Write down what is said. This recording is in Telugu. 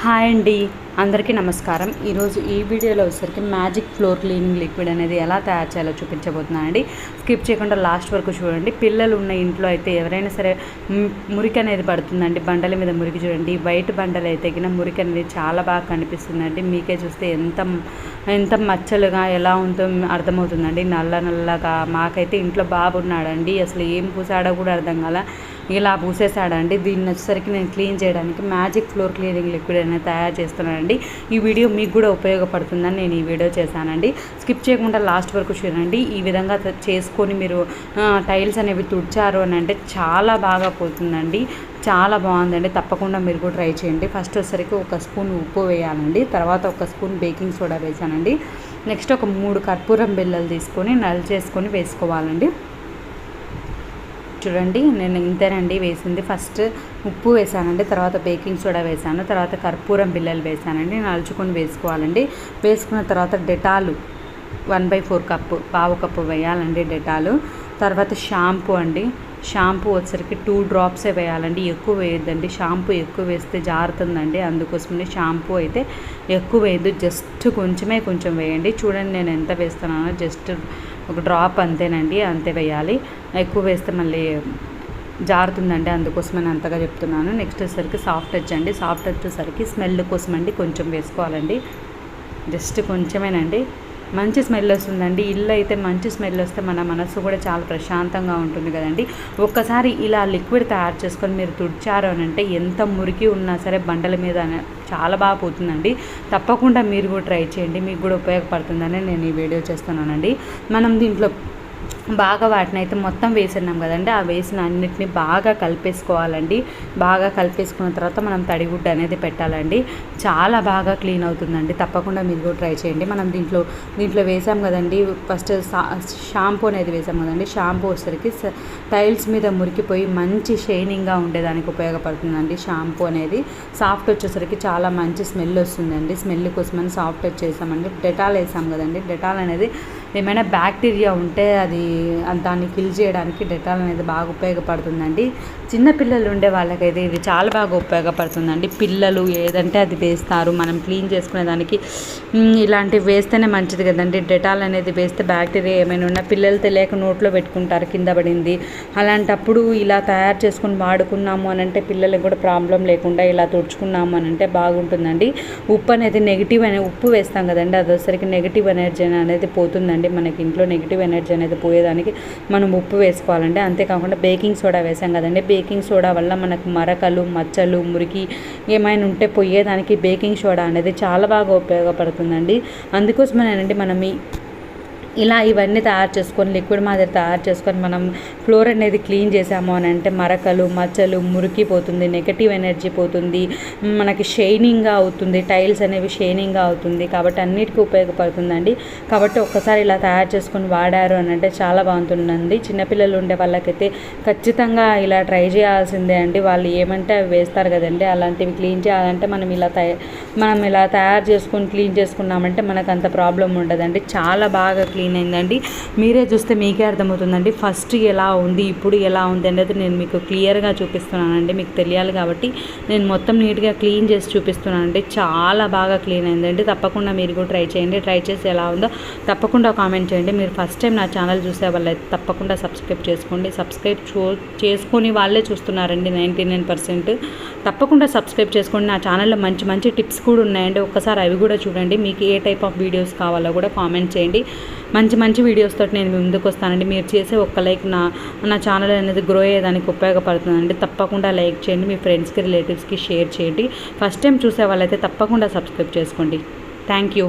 హాయ్ అండి, అందరికీ నమస్కారం. ఈరోజు ఈ వీడియోలో వచ్చేసరికి మ్యాజిక్ ఫ్లోర్ క్లీనింగ్ లిక్విడ్ అనేది ఎలా తయారు చేయాలో చూపించబోతున్నానండి. స్కిప్ చేయకుండా లాస్ట్ వరకు చూడండి. పిల్లలు ఉన్న ఇంట్లో అయితే ఎవరైనా సరే మురికి అనేది పడుతుందండి. బండల మీద మురికి చూడండి, వైట్ బండలు అయితే కింద మురికి అనేది చాలా బాగా కనిపిస్తుందండి. మీకే చూస్తే ఎంత మచ్చలుగా ఎలా ఉందో అర్థమవుతుందండి. నల్లగా మాకైతే ఇంట్లో బాబు ఉన్నాడండి, అసలు ఏం పూసాడో కూడా అర్థం కాల, ఇలా పూసేసాడండి. దీన్ని వచ్చేసరికి నేను క్లీన్ చేయడానికి మ్యాజిక్ ఫ్లోర్ క్లీనింగ్ లిక్విడ్ అనేది తయారు చేస్తున్నానండి. ఈ వీడియో మీకు కూడా ఉపయోగపడుతుందని నేను ఈ వీడియో చేశానండి. స్కిప్ చేయకుండా లాస్ట్ వరకు చూడండి. ఈ విధంగా చేసుకొని మీరు టైల్స్ అనేవి తుడిచారు అని అంటే చాలా బాగా పోతుందండి, చాలా బాగుందండి. తప్పకుండా మీరు కూడా ట్రై చేయండి. ఫస్ట్ వచ్చేసరికి ఒక స్పూన్ ఉప్పు వేయాలండి, తర్వాత ఒక స్పూన్ బేకింగ్ సోడా వేసానండి. నెక్స్ట్ ఒక 3 కర్పూరం బిళ్ళలు తీసుకొని చేసుకొని వేసుకోవాలండి. చూడండి, నేను ఇంతేనండి వేసింది. ఫస్ట్ ఉప్పు వేసానండి, తర్వాత బేకింగ్ సోడా వేసాను, తర్వాత కర్పూరం బిళ్ళలు వేసానండి. నలుచుకొని వేసుకోవాలండి. వేసుకున్న తర్వాత డెటాలు 1/4 కప్పు, పావు కప్పు వేయాలండి డెటాలు. తర్వాత షాంపూ అండి, షాంపూ వచ్చరికి 2 డ్రాప్సే వేయాలండి, ఎక్కువ వేయొద్దండి. షాంపూ ఎక్కువ వేస్తే జారుతుందండి, అందుకోసమని షాంపూ అయితే ఎక్కువ వేయద్దు, జస్ట్ కొంచెం వేయండి. చూడండి నేను ఎంత వేస్తున్నానో, జస్ట్ ఒక డ్రాప్ అంతేనండి, అంతే వేయాలి. ఎక్కువ వేస్తే మళ్ళీ జారుతుందండి, అందుకోసమని అంతగా చెప్తున్నాను. నెక్స్ట్ వచ్చేసరికి సాఫ్ట్ టచ్ అండి. సాఫ్ట్ టచ్ వచ్చేసరికి స్మెల్ కోసం అండి కొంచెం వేసుకోవాలండి, జస్ట్ కొంచెమేనండి. మంచి స్మెల్ వస్తుందండి. ఇల్లు అయితే మంచి స్మెల్ వస్తే మన మనసు కూడా చాలా ప్రశాంతంగా ఉంటుంది కదండి. ఒక్కసారి ఇలా లిక్విడ్ తయారు చేసుకొని మీరు తుడిచారు అని అంటే ఎంత మురికి ఉన్నా సరే బండల మీద చాలా బాగా పోతుందండి. తప్పకుండా మీరు కూడా ట్రై చేయండి, మీకు కూడా ఉపయోగపడుతుందని నేను ఈ వీడియో చేస్తున్నానండి. మనం దీంట్లో బాగా వాటిని అయితే మొత్తం వేసినాం కదండి, ఆ వేసిన అన్నిటిని బాగా కలిపేసుకోవాలండి. బాగా కలిపేసుకున్న తర్వాత మనం తడిగుడ్డ అనేది పెట్టాలండి. చాలా బాగా క్లీన్ అవుతుందండి. తప్పకుండా మీరు కూడా ట్రై చేయండి. మనం దీంట్లో వేసాం కదండి, ఫస్ట్ షాంపూ అనేది వేసాం కదండి. షాంపూ వచ్చేసరికి టైల్స్ మీద మురికిపోయి మంచి షైనింగ్గా ఉండేదానికి ఉపయోగపడుతుందండి షాంపూ అనేది. సాఫ్ట్ వచ్చేసరికి చాలా మంచి స్మెల్ వస్తుందండి, స్మెల్ కోసమని సాఫ్ట్ టచ్ చేసామండి. డెటాల్ వేసాం కదండి, డెటాల్ అనేది ఏమైనా బ్యాక్టీరియా ఉంటే అది దాన్ని కిల్ చేయడానికి డెటాల్ అనేది బాగా ఉపయోగపడుతుందండి. చిన్నపిల్లలు ఉండే వాళ్ళకైతే ఇది చాలా బాగా ఉపయోగపడుతుందండి. పిల్లలు ఏదంటే అది వేస్తారు, మనం క్లీన్ చేసుకునే దానికి ఇలాంటివి వేస్తేనే మంచిది కదండి. డెటాల్ అనేది వేస్తే బ్యాక్టీరియా ఏమైనా ఉన్నా పిల్లలు తెలియక నోట్లో పెట్టుకుంటారు, కింద పడింది. అలాంటప్పుడు ఇలా తయారు చేసుకుని వాడుకున్నాము అని అంటే పిల్లలకు కూడా ప్రాబ్లం లేకుండా ఇలా తుడుచుకున్నాము అని అంటే బాగుంటుందండి. ఉప్పు అనేది ఉప్పు వేస్తాం కదండి, అది వచ్చేసరికి నెగిటివ్ ఎనర్జీ అనేది పోతుందండి. మనకి ఇంట్లో నెగిటివ్ ఎనర్జీ అనేది పోయేదానికి మనం ఉప్పు వేసుకోవాలండి. అంతేకాకుండా బేకింగ్ సోడా వేసాం కదండి, బేకింగ్ సోడా వల్ల మనకు మరకలు, మచ్చలు, మురికి ఏమైనా ఉంటే పోయేదానికి బేకింగ్ సోడా అనేది చాలా బాగా ఉపయోగపడుతుందండి. అందుకోసమేనండి మనం ఇలా ఇవన్నీ తయారు చేసుకొని లిక్విడ్ మాదిరి తయారు చేసుకొని మనం ఫ్లోర్ అనేది క్లీన్ చేసాము అని అంటే మరకలు, మచ్చలు, మురికి పోతుంది, నెగటివ్ ఎనర్జీ పోతుంది, మనకి షైనింగ్గా అవుతుంది, టైల్స్ అనేవి షైనింగ్గా అవుతుంది. కాబట్టి అన్నిటికీ ఉపయోగపడుతుందండి. కాబట్టి ఒక్కసారి ఇలా తయారు చేసుకొని వాడారు అని అంటే చాలా బాగుంటుందండి. చిన్నపిల్లలు ఉండే వాళ్ళకైతే ఖచ్చితంగా ఇలా ట్రై చేయాల్సిందే అండి. వాళ్ళు ఏమంటే అవి వేస్తారు కదండి, అలాంటివి క్లీన్ చేయాలంటే మనం ఇలా తయారు చేసుకొని క్లీన్ చేసుకున్నామంటే మనకు అంత ప్రాబ్లం ఉండదండి. చాలా బాగా క్లీన్ అయిందండి. మీరే చూస్తే మీకే అర్థమవుతుందండి ఫస్ట్ ఎలా ఉంది, ఇప్పుడు ఎలా ఉంది అనేది నేను మీకు క్లియర్గా చూపిస్తున్నానండి. మీకు తెలియాలి కాబట్టి నేను మొత్తం నీట్గా క్లీన్ చేసి చూపిస్తున్నానండి. చాలా బాగా క్లీన్ అయిందండి. తప్పకుండా మీరు కూడా ట్రై చేయండి. ట్రై చేసి ఎలా ఉందో తప్పకుండా కామెంట్ చేయండి. మీరు ఫస్ట్ టైం నా ఛానల్ చూసే వాళ్ళైతే తప్పకుండా సబ్స్క్రైబ్ చేసుకోండి. సబ్స్క్రైబ్ చేసుకొని వాళ్ళే చూస్తున్నారండి 99%. తప్పకుండా సబ్స్క్రైబ్ చేసుకోండి. నా ఛానల్లో మంచి టిప్స్ కూడా ఉన్నాయండి, ఒక్కసారి అవి కూడా చూడండి. మీకు ఏ టైప్ ఆఫ్ వీడియోస్ కావాలో కూడా కామెంట్ చేయండి. మంచి వీడియోస్తో నేను ముందుకు వస్తానండి. మీరు చేసే ఒక్క లైక్ నా ఛానల్ అనేది గ్రో అయ్యేదానికి ఉపయోగపడుతుందండి. తప్పకుండా లైక్ చేయండి, మీ ఫ్రెండ్స్కి, రిలేటివ్స్కి షేర్ చేయండి. ఫస్ట్ టైం చూసే వాళ్ళైతే తప్పకుండా సబ్స్క్రైబ్ చేసుకోండి. Thank you.